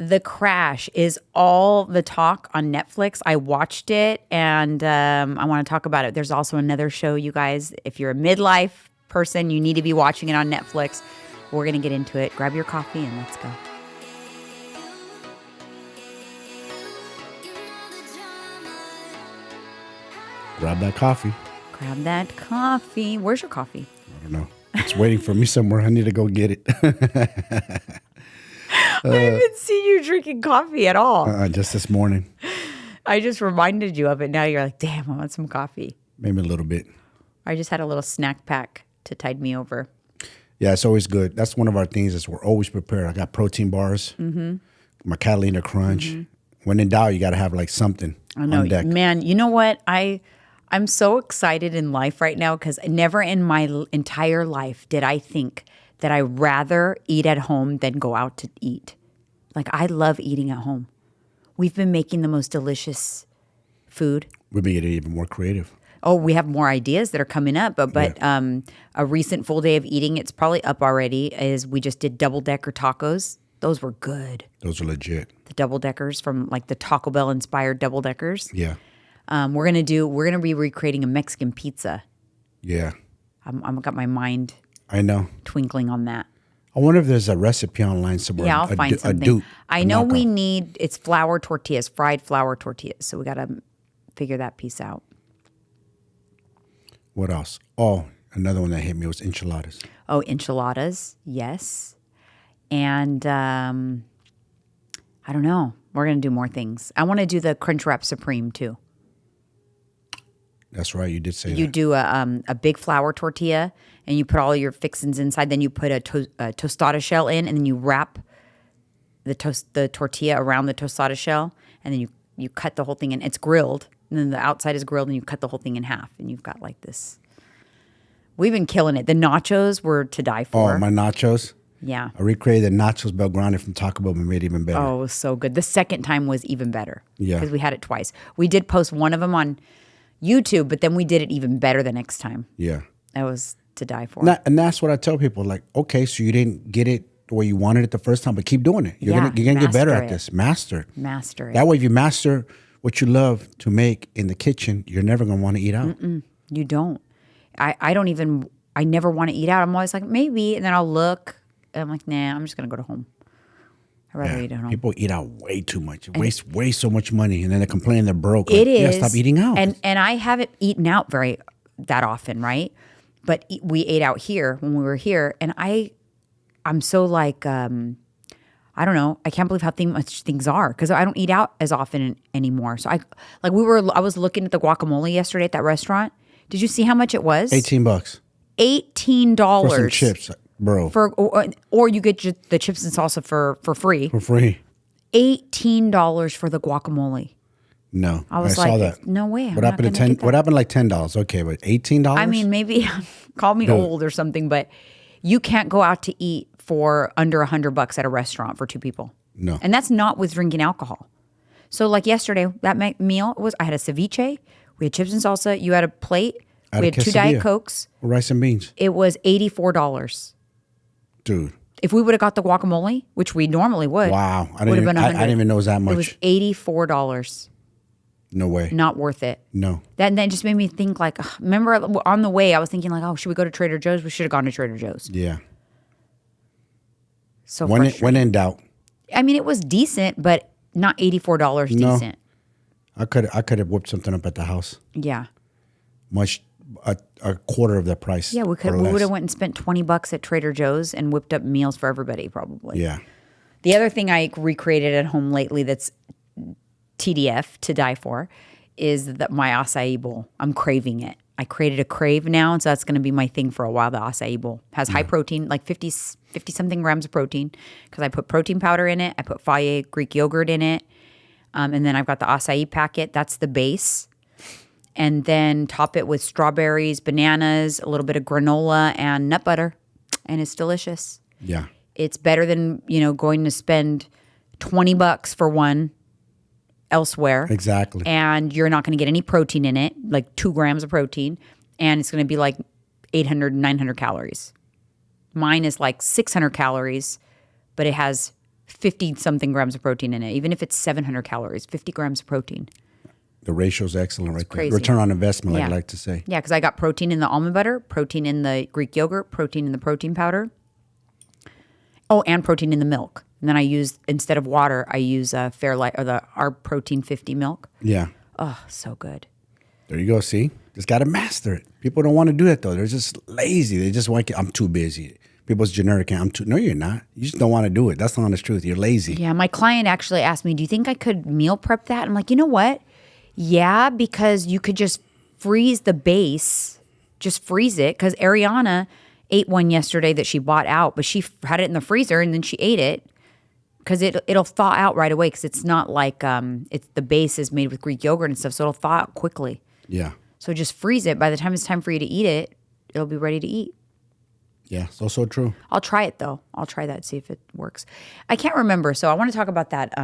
The Crash is all the talk on Netflix. I watched it, and I want to talk about it. There's also another show, you guys. If you're a midlife person, you need to be watching it on Netflix. We're going to get into it. Grab your coffee and let's go. Grab that coffee. Grab that coffee. Where's your coffee? I don't know. It's waiting for me somewhere. I need to go get it. I haven't seen you drinking coffee at all. Just this morning. I just reminded you of it. Now you're like, damn, I want some coffee. Maybe a little bit. I just had a little snack pack to tide me over. Yeah, it's always good. That's one of our things is we're always prepared. I got protein bars, my Catalina Crunch. When in doubt, you got to have like something on deck. Man, you know what? I'm so excited in life right now because never in my entire life did I think that I'd rather eat at home than go out to eat. Like, I love eating at home. We've been making the most delicious food. We'll be getting even more creative. Oh, we have more ideas that are coming up. But a recent full day of eating, it's probably up already, is we just did double-decker tacos. Those were good. Those are legit. The double-deckers from like the Taco Bell-inspired double-deckers. Yeah. We're gonna be recreating a Mexican pizza. Yeah. I'm got my mind I know. twinkling on that. I wonder if there's a recipe online somewhere. Yeah, I'll find something. Dupe, I know we need, it's flour tortillas, fried flour tortillas. So we got to figure that piece out. What else? Oh, another one that hit me was enchiladas. Oh, enchiladas. Yes. And I don't know. We're going to do more things. I want to do the Crunchwrap Supreme too. That's right. You did say You do a big flour tortilla and you put all your fixings inside. Then you put a tostada shell in and then you wrap the tortilla around the tostada shell. And then you cut the whole thing in. It's grilled. And then the outside is grilled and you cut the whole thing in half. And you've got like this. We've been killing it. The nachos were to die for. Oh, my nachos? Yeah. I recreated the nachos Belgrande from Taco Bell and made it even better. Oh, it was so good. The second time was even better. Yeah. Because we had it twice. We did post one of them on YouTube, but then we did it even better the next time. Yeah. That was to die for. And that's what I tell people. Like, okay, so you didn't get it the way you wanted it the first time, but keep doing it. You're gonna get better at this. Master it. Master it. That way, if you master what you love to make in the kitchen, you're never gonna want to eat out. You don't. I never want to eat out. I'm always like, maybe. And then I'll look. And I'm like, nah, I'm just going to go to home. I'd rather eat at home. People eat out way too much. Waste way so much money. And then they complain they're broke. It is. Yeah, stop eating out. And I haven't eaten out that often, right? But we ate out here when we were here. And I'm so like, I don't know. I can't believe how much things are because I don't eat out as often anymore. So I was looking at the guacamole yesterday at that restaurant. Did you see how much it was? $18. $18 for some chips, bro. Or you get the chips and salsa for free. For free. $18 for the guacamole. No, I was saw that. No way. What happened to 10? What happened to like $10? Okay, but $18. I mean, maybe call me old or something, but you can't go out to eat for under $100 at a restaurant for two people. No, and that's not with drinking alcohol. So like yesterday, that meal I had a ceviche, we had chips and salsa, you had a plate. We had 2 Diet Cokes. Rice and beans. It was $84. Dude. If we would have got the guacamole, which we normally would. Wow. I didn't even know it was that much. It was $84. No way. Not worth it. No. That just made me think like, remember on the way, I was thinking like, oh, should we go to Trader Joe's? We should have gone to Trader Joe's. Yeah. So when in doubt. I mean, it was decent, but not $84 decent. I could have whipped something up at the house. Yeah. A quarter of the price. Yeah, we would have went and spent $20 at Trader Joe's and whipped up meals for everybody probably. Yeah. The other thing I recreated at home lately that's TDF to die for is my acai bowl. I'm craving it. I created a crave now, and so that's going to be my thing for a while. The acai bowl has high protein, like 50 something grams of protein, because I put protein powder in it. I put Faye Greek yogurt in it, and then I've got the acai packet. That's the base. And then top it with strawberries, bananas, a little bit of granola, and nut butter. And it's delicious. Yeah. It's better than, going to spend $20 for one elsewhere. Exactly. And you're not going to get any protein in it, like 2 grams of protein. And it's going to be like 800, 900 calories. Mine is like 600 calories, but it has 50 something grams of protein in it. Even if it's 700 calories, 50 grams of protein. The ratio is excellent right there. Crazy. Return on investment, like I like to say. Yeah, because I got protein in the almond butter, protein in the Greek yogurt, protein in the protein powder. Oh, and protein in the milk. And then I use, instead of water, I use Fairlight or our Protein 50 milk. Yeah. Oh, so good. There you go. See? Just got to master it. People don't want to do that, though. They're just lazy. They just want, I'm too busy. People's generic, no, you're not. You just don't want to do it. That's the honest truth. You're lazy. Yeah, my client actually asked me, do you think I could meal prep that? I'm like, you know what? Yeah, because you could just freeze the base. Just freeze it. Because Ariana ate one yesterday that she bought out, but she had it in the freezer and then she ate it. Because it'll thaw out right away, because it's not like it's the base is made with Greek yogurt and stuff, so it'll thaw out quickly. Yeah. So just freeze it. By the time it's time for you to eat it, it'll be ready to eat. Yeah, so true. I'll try it though. I'll try that, see if it works. I can't remember, so I want to talk about that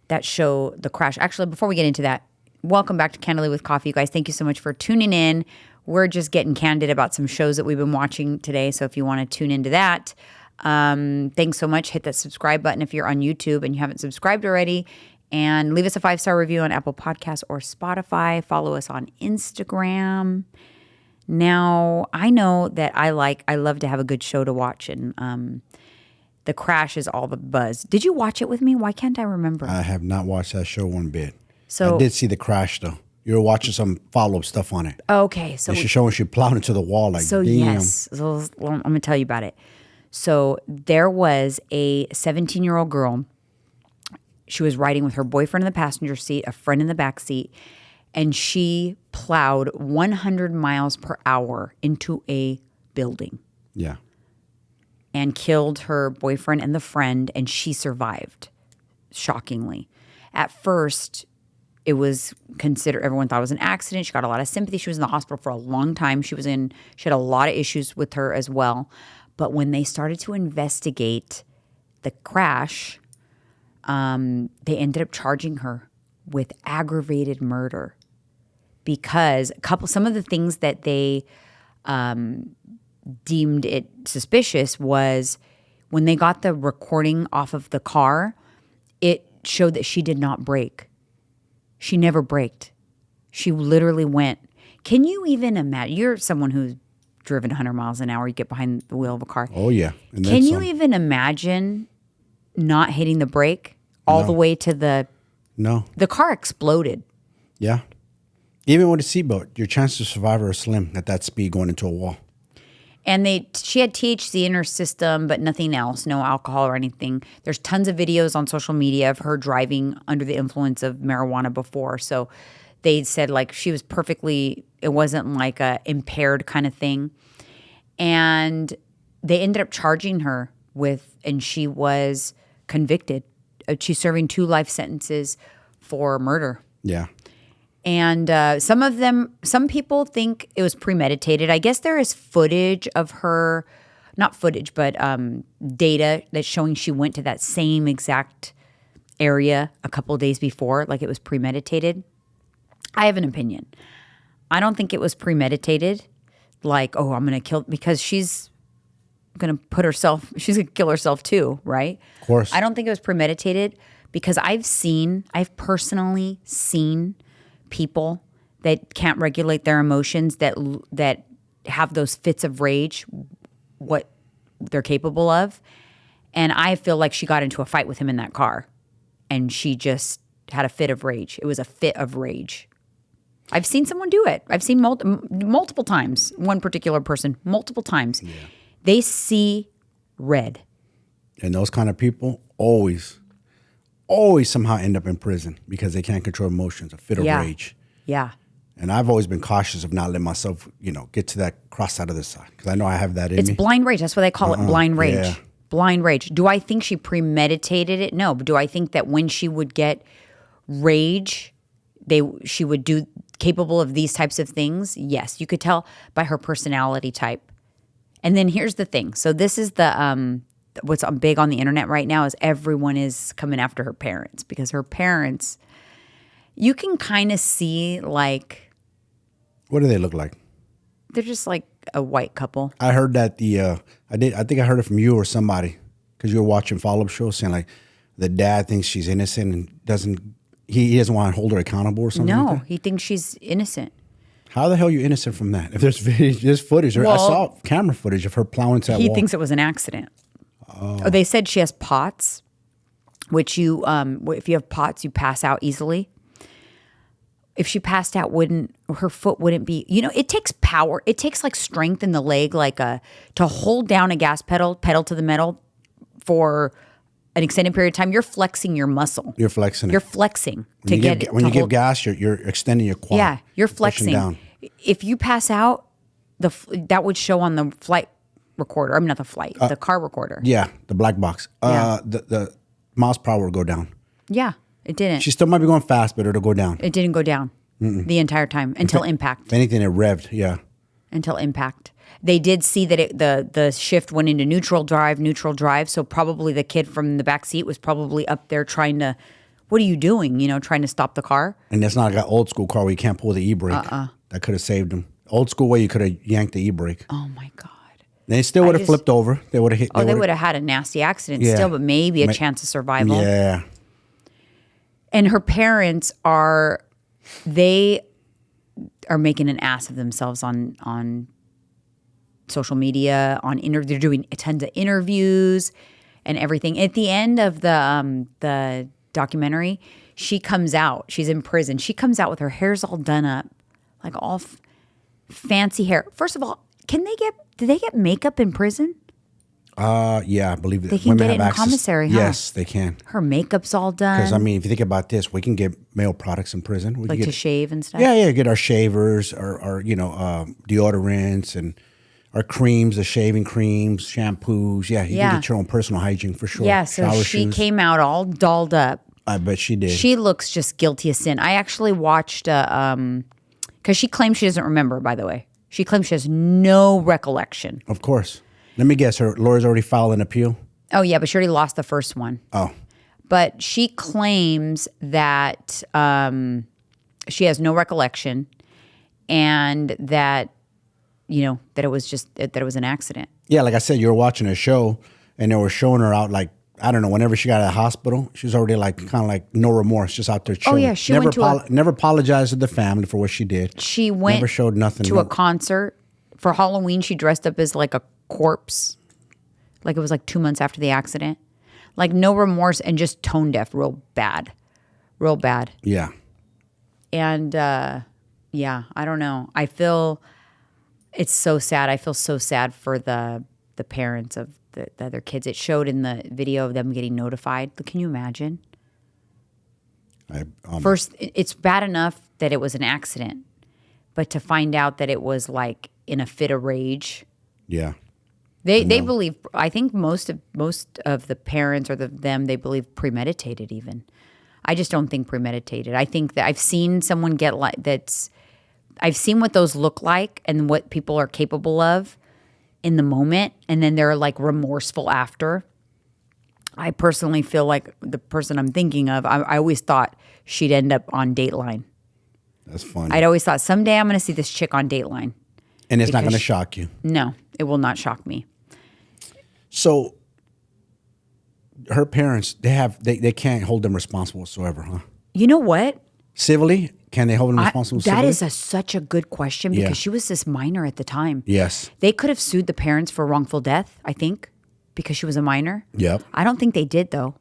that show, The Crash. Actually, before we get into that, welcome back to Candidly with Coffee, you guys. Thank you so much for tuning in. We're just getting candid about some shows that we've been watching today, so if you want to tune into that. Thanks so much. Hit that subscribe button if you're on YouTube and you haven't subscribed already, and leave us a 5-star review on Apple Podcasts or Spotify. Follow us on Instagram. Now, I know that I love to have a good show to watch, and The Crash is all the buzz. Did you watch it with me? Why can't I remember? I have not watched that show one bit. So I did see The Crash, though. You were watching some follow-up stuff on it. Okay. So and she's showing she plowed into the wall like, so damn. Yes. So I'm going to tell you about it. So there was a 17-year-old girl. She was riding with her boyfriend in the passenger seat, a friend in the back seat, and she plowed 100 miles per hour into a building. Yeah. And killed her boyfriend and the friend, and she survived, shockingly. At first, it was considered, everyone thought it was an accident. She got a lot of sympathy. She was in the hospital for a long time. She had a lot of issues with her as well. But when they started to investigate the crash, they ended up charging her with aggravated murder, because some of the things that they deemed it suspicious was when they got the recording off of the car, it showed that she did not brake. She never braked. She literally went. Can you even imagine? You're someone who's driven 100 miles an hour. You get behind the wheel of a car. Oh, yeah. And can you even imagine not hitting the brake all the way to the... No. The car exploded. Yeah. Even with a seatbelt, your chances of survival are slim at that speed going into a wall. And she had THC in her system, but nothing else, no alcohol or anything. There's tons of videos on social media of her driving under the influence of marijuana before. So they said like she was perfectly, it wasn't like a impaired kind of thing. And they ended up charging her and she was convicted. She's serving 2 life sentences for murder. Yeah. And some people think it was premeditated. I guess there is footage of her, not footage, but data that's showing she went to that same exact area a couple of days before, like it was premeditated. I have an opinion. I don't think it was premeditated, like, oh, I'm going to kill, because she's going to she's going to kill herself too, right? Of course. I don't think it was premeditated, because I've personally seen people that can't regulate their emotions, that have those fits of rage, what they're capable of. And I feel like she got into a fight with him in that car, and she just had a fit of rage. It was a fit of rage. I've seen someone do it. I've seen multiple times. One particular person, multiple times. Yeah. They see red. And those kind of people always somehow end up in prison because they can't control emotions, a fit of rage. Yeah. And I've always been cautious of not letting myself, get to that cross side of the side, because I know I have that in me. It's blind rage. That's what they call it, blind rage. Yeah. Blind rage. Do I think she premeditated it? No. But do I think that when she would get rage, she would do capable of these types of things? Yes. You could tell by her personality type. And then here's the thing. So this is what's big on the internet right now is everyone is coming after her parents, because her parents, you can kind of see like. What do they look like? They're just like a white couple. I heard that I think I heard it from you or somebody, because you're watching follow-up shows saying like the dad thinks she's innocent and he doesn't want to hold her accountable or something No, like that? he thinks she's innocent. How the hell are you innocent from that? If there's footage, I saw camera footage of her plowing into that wall. He thinks it was an accident. Oh, they said she has POTS, which if you have POTS, you pass out easily. If she passed out, her foot wouldn't be, it takes power. It takes like strength in the leg, to hold down a gas pedal to the metal for an extended period of time. You're flexing your muscle. You're flexing it. You're flexing when you give gas, you're extending your quad. Yeah, you're flexing. Down. If you pass out, that would show on the flight recorder. I mean, not the flight, the car recorder. Yeah, the black box. The miles per hour will go down. Yeah, it didn't. She still might be going fast, but it'll go down. It didn't go down the entire time until impact. If anything, it revved. Yeah. Until impact. They did see that the shift went into neutral drive. So probably the kid from the back seat was probably up there trying to, what are you doing? Trying to stop the car. And that's not like an old school car where you can't pull the e-brake. That could have saved him. Old school way, you could have yanked the e-brake. Oh my God. They still would have flipped over. They would have hit. They would have had a nasty accident still, but maybe a chance of survival. Yeah. And her parents are making an ass of themselves on social media, they're doing tons of interviews and everything. At the end of the documentary, she comes out. She's in prison. She comes out with her hair's all done up, like all fancy hair. First of all, do they get makeup in prison? Yeah, I believe that they can get it in commissary. Huh? Yes, they can. Her makeup's all done. Because if you think about this, we can get male products in prison. We like can to shave and stuff. Yeah, get our shavers, our deodorants, and our creams, the shaving creams, shampoos. Yeah, you can get your own personal hygiene for sure. Yeah, so she came out all dolled up. I bet she did. She looks just guilty as sin. I actually watched because she claims she doesn't remember. By the way, she claims she has no recollection. Of course. Let me guess. Her lawyer's already filed an appeal? Oh, yeah, but she already lost the first one. Oh. But she claims that she has no recollection and that, that it was an accident. Yeah, like I said, you were watching a show and they were showing her out like, I don't know, whenever she got out of the hospital, she was already like kind of like no remorse, just out there chilling. Oh, yeah, she went to never apologized to the family for what she did. She went never showed nothing to a concert. For Halloween, she dressed up as like a corpse, like it was like 2 months after the accident, like no remorse and just tone deaf, real bad. Yeah. And I don't know. I feel it's so sad. I feel so sad for the parents of the other kids. It showed in the video of them getting notified. Can you imagine? First, it's bad enough that it was an accident, but to find out that it was like in a fit of rage. Yeah. They believe. I think most of the parents or them they believe premeditated. Even, I just don't think premeditated. I think that I've seen someone get like that's. I've seen what those look like and what people are capable of in the moment, and then they're like remorseful after. I personally feel like the person I'm thinking of. I always thought she'd end up on Dateline. That's funny. I'd always thought someday I'm going to see this chick on Dateline. And it's not going to shock you. No, it will not shock me. So her parents, they can't hold them responsible whatsoever, huh? You know what? Civilly, can they hold them responsible civilly? That is such a good question because she was this minor at the time. Yes. They could have sued the parents for wrongful death, I think, because she was a minor. Yep. I don't think they did, though.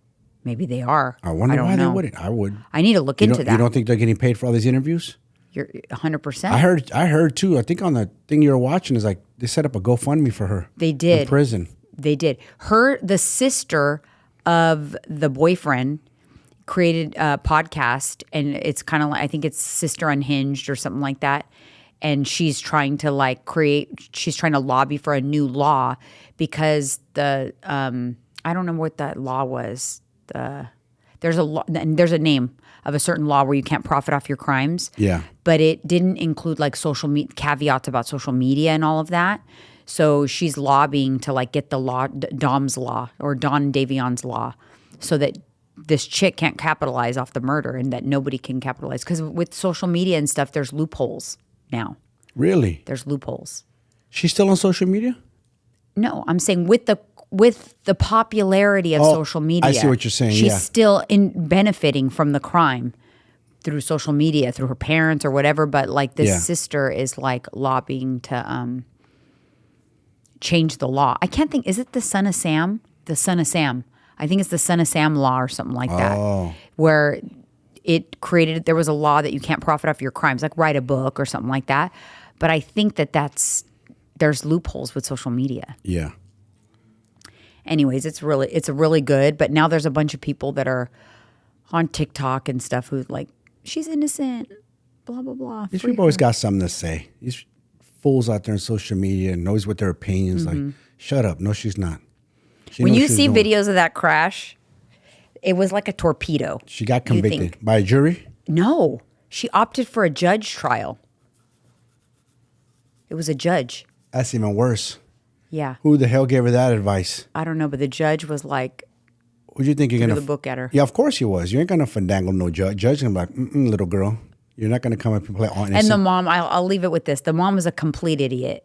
Maybe they are. I wonder why they wouldn't. I would. I need to look into that. You don't think they're getting paid for all these interviews? You're 100%. I heard too. I think on the thing you were watching is like they set up a GoFundMe for her. They did. In prison. They did. The sister of the boyfriend created a podcast, and it's kind of like, I think it's Sister Unhinged or something like that. And she's trying to lobby for a new law because I don't know what that law was. There's a law, and there's a name of a certain law where you can't profit off your crimes. Yeah. But it didn't include like caveats about social media and all of that. So she's lobbying to like get the law, Dom's law or Don Davion's law, so that this chick can't capitalize off the murder and that nobody can capitalize. Because with social media and stuff, there's loopholes now. Really? There's loopholes. She's still on social media? No, I'm saying with the with the popularity of social media, I see what you're saying. She's still benefiting from the crime through social media, through her parents or whatever. But like this sister is like lobbying to change the law. I can't think. Is it the Son of Sam? The Son of Sam. I think it's the Son of Sam law or something like that, where there was a law that you can't profit off your crimes, like write a book or something like that. But I think there's loopholes with social media. Yeah. Anyways, it's really good. But now there's a bunch of people that are on TikTok and stuff who's like, she's innocent, blah, blah, blah. These people always got something to say. These fools out there on social media knows what their opinions like. Shut up. No, she's not. When you see videos of that crash, it was like a torpedo. She got convicted by a jury? No. She opted for a judge trial. It was a judge. That's even worse. Yeah. Who the hell gave her that advice? I don't know, but the judge was like, what do you think you're going to... the book at her. Yeah, of course he was. You ain't going to fandangle no judge. Judge going to be like, little girl. You're not going to come up and play honest. And the mom, I'll leave it with this. The mom was a complete idiot.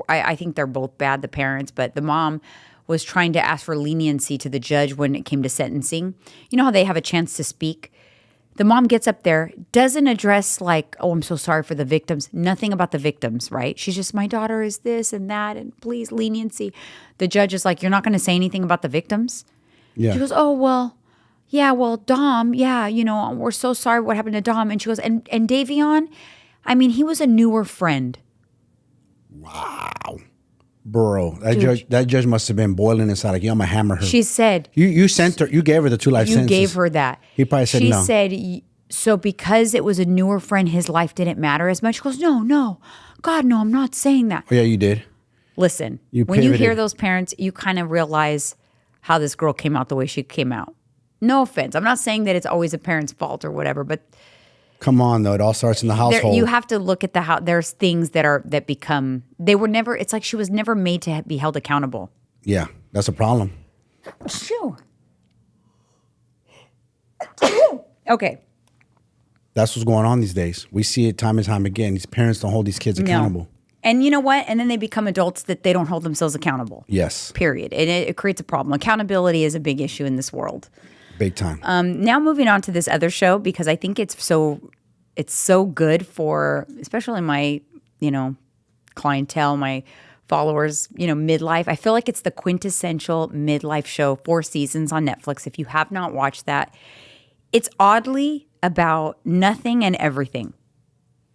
I think they're both bad, the parents, but the mom was trying to ask for leniency to the judge when it came to sentencing. You know how they have a chance to speak? The mom gets up there, doesn't address like, oh, I'm so sorry for the victims. Nothing about the victims, right? She's just, my daughter is this and that, and please, leniency. The judge is like, you're not going to say anything about the victims? Yeah. She goes, oh, well, yeah, well, Dom, yeah, we're so sorry what happened to Dom. And she goes, and Davion, I mean, he was a newer friend. Wow. Bro, that judge must have been boiling inside. Like, I'm going to hammer her. She said. You sent her, you gave her the 2 life sentences. You gave her that. He probably said no. She said, so because it was a newer friend, his life didn't matter as much. She goes, no. God, no, I'm not saying that. Oh, yeah, you did. Listen, when you hear those parents, you kind of realize how this girl came out the way she came out. No offense. I'm not saying that it's always a parent's fault or whatever, but... Come on, though. It all starts in the household. You have to look at there's things that become, they were never, it's like she was never made to be held accountable. Yeah, that's a problem. Shoo. Okay. That's what's going on these days. We see it time and time again. These parents don't hold these kids accountable. And you know what? And then they become adults that they don't hold themselves accountable. Yes. Period. And it creates a problem. Accountability is a big issue in this world. Big time. Now moving on to this other show, because I think it's so good for, especially my, clientele, my followers, midlife. I feel like it's the quintessential midlife show, 4 seasons on Netflix. If you have not watched that, it's oddly about nothing and everything.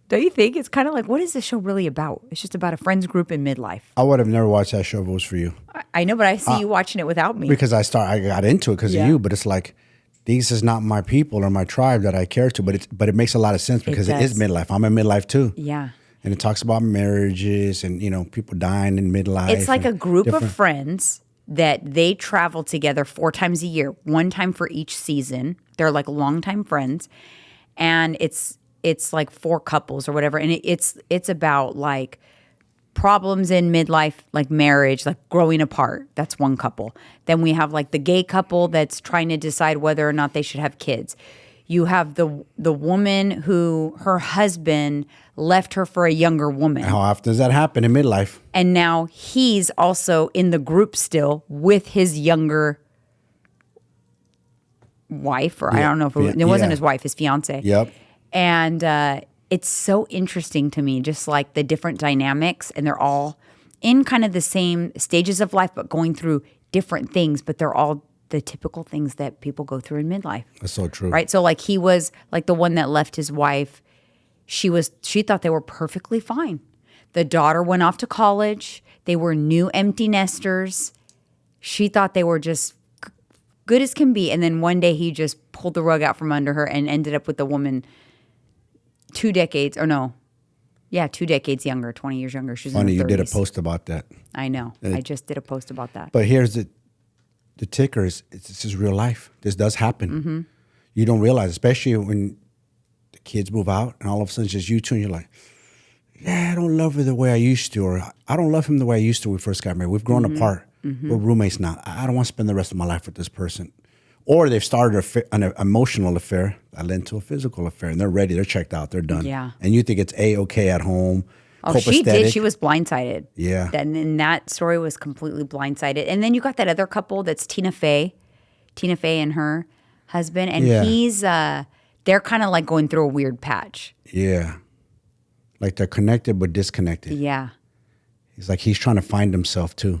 Don't you think? It's kind of like, what is this show really about? It's just about a friends group in midlife. I would have never watched that show if it was for you. I know, but I see you watching it without me. Because I got into it because of you, but it's like, these is not my people or my tribe that I care to, but it makes a lot of sense because it is midlife. I'm in midlife too. Yeah. And it talks about marriages and, people dying in midlife. It's like a group of friends that they travel together 4 times a year, 1 time for each season. They're like longtime friends. And it's like 4 couples or whatever. And it's about like problems in midlife, like marriage, like growing apart. That's one couple. Then we have like the gay couple that's trying to decide whether or not they should have kids. You have the woman who her husband left her for a younger woman. How often does that happen in midlife? And now he's also in the group still with his younger wife, or I don't know if it wasn't his wife, his fiance. Yep. And it's so interesting to me, just like the different dynamics, and they're all in kind of the same stages of life, but going through different things, but they're all the typical things that people go through in midlife. That's so true. Right? So like he was like the one that left his wife. She thought they were perfectly fine. The daughter went off to college. They were new empty nesters. She thought they were just good as can be. And then one day he just pulled the rug out from under her and ended up with a woman 2 decades younger, 20 years younger. She's funny, in her 30s. You did a post about that. I know. I just did a post about that. But here's the ticker is this is real life. This does happen. Mm-hmm. You don't realize, especially when the kids move out and all of a sudden it's just you two and you're like, yeah, I don't love her the way I used to, or I don't love him the way I used to when we first got married. We've grown apart. Mm-hmm. We're roommates now. I don't want to spend the rest of my life with this person. Or they've started an emotional affair that led to a physical affair, and they're ready. They're checked out. They're done. Yeah. And you think it's A-okay at home. Oh, she did. copacetic. She was blindsided. Yeah. And that story was completely blindsided. And then you got that other couple that's Tina Fey and her husband. And they're kind of like going through a weird patch. Yeah. Like they're connected but disconnected. Yeah. He's like, he's trying to find himself too.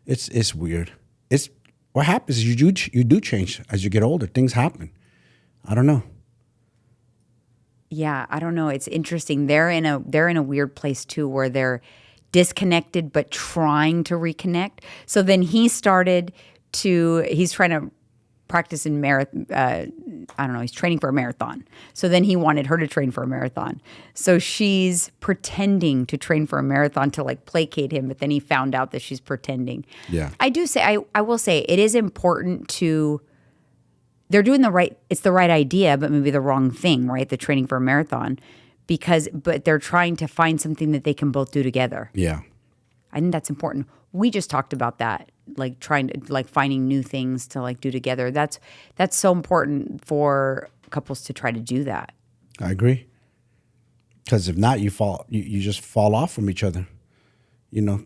It's weird. It's what happens is you do change as you get older. Things happen. I don't know. Yeah, I don't know. It's interesting. They're in a weird place too, where they're disconnected but trying to reconnect. So then he's trying to practice in marathon. I don't know. He's training for a marathon. So then he wanted her to train for a marathon. So she's pretending to train for a marathon to like placate him. But then he found out that she's pretending. Yeah. I will say it is important to. They're doing it's the right idea, but maybe the wrong thing, right? The training for a marathon, but they're trying to find something that they can both do together. Yeah. I think that's important. We just talked about that, like trying to like finding new things to like do together. That's so important for couples to try to do that. I agree. Because if not, you just fall off from each other. You know,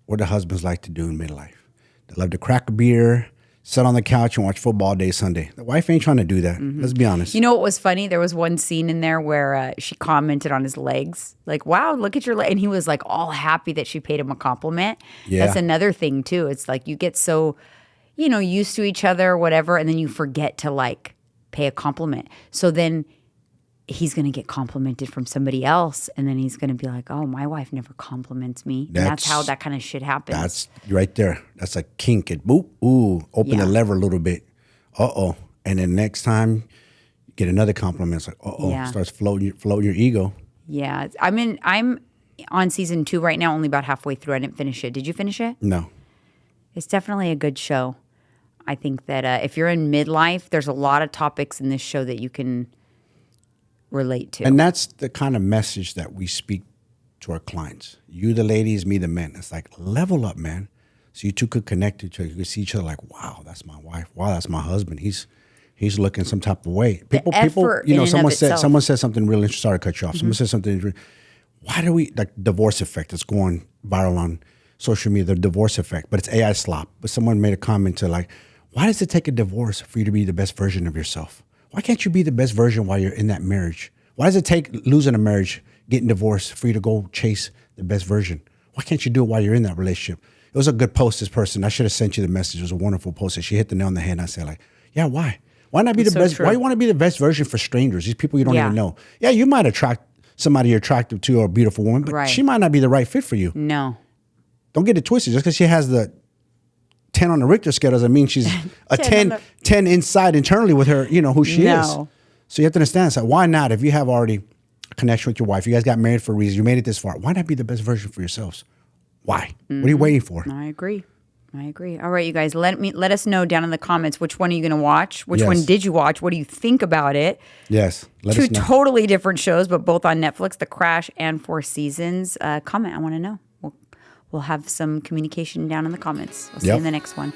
what do husbands like to do in midlife? They love to crack a beer, sit on the couch and watch football all day Sunday. The wife ain't trying to do that. Mm-hmm. Let's be honest. You know what was funny? There was one scene in there where she commented on his legs. Like, wow, look at your leg. And he was like all happy that she paid him a compliment. Yeah. That's another thing too. It's like you get so, used to each other or whatever. And then you forget to like pay a compliment. So then he's going to get complimented from somebody else. And then he's going to be like, oh, my wife never compliments me. And that's how that kind of shit happens. That's right there. That's a kink. It boop. Ooh, open the lever a little bit. Uh-oh. And then next time, you get another compliment. It's like, uh-oh. Yeah. Starts floating your ego. Yeah. I'm on season 2 right now, only about halfway through. I didn't finish it. Did you finish it? No. It's definitely a good show. I think that if you're in midlife, there's a lot of topics in this show that you can relate to. And that's the kind of message that we speak to our clients. You the ladies, me the men. It's like, level up, man. So you two could connect to each other. You could see each other like, wow, that's my wife. Wow, that's my husband. He's looking some type of way. People, someone said something really interesting. Sorry to cut you off. Mm-hmm. Someone said something. Why do we, like divorce effect that's going viral on social media, the divorce effect, but it's AI slop. But someone made a comment to like, why does it take a divorce for you to be the best version of yourself? Why can't you be the best version while you're in that marriage? Why does it take losing a marriage, getting divorced, for you to go chase the best version? Why can't you do it while you're in that relationship? It was a good post, this person. I should have sent you the message. It was a wonderful post. And she hit the nail on the head. And I said, like, yeah, why? Why not be the best? True. Why you want to be the best version for strangers? These people you don't even know. Yeah, you might attract somebody you're attracted to or a beautiful woman, but she might not be the right fit for you. No. Don't get it twisted. Just because she has the 10 on the Richter scale doesn't mean she's a 10 inside internally with her, who she is. So you have to understand, it's like, why not? If you have already a connection with your wife, you guys got married for a reason, you made it this far, why not be the best version for yourselves? Why? Mm-hmm. What are you waiting for? I agree. All right, you guys, let us know down in the comments, which one are you going to watch? Which one did you watch? What do you think about it? Yes. Let us know. 2 totally different shows, but both on Netflix, The Crash and 4 Seasons. Comment. I want to know. We'll have some communication down in the comments. We'll see you in the next one.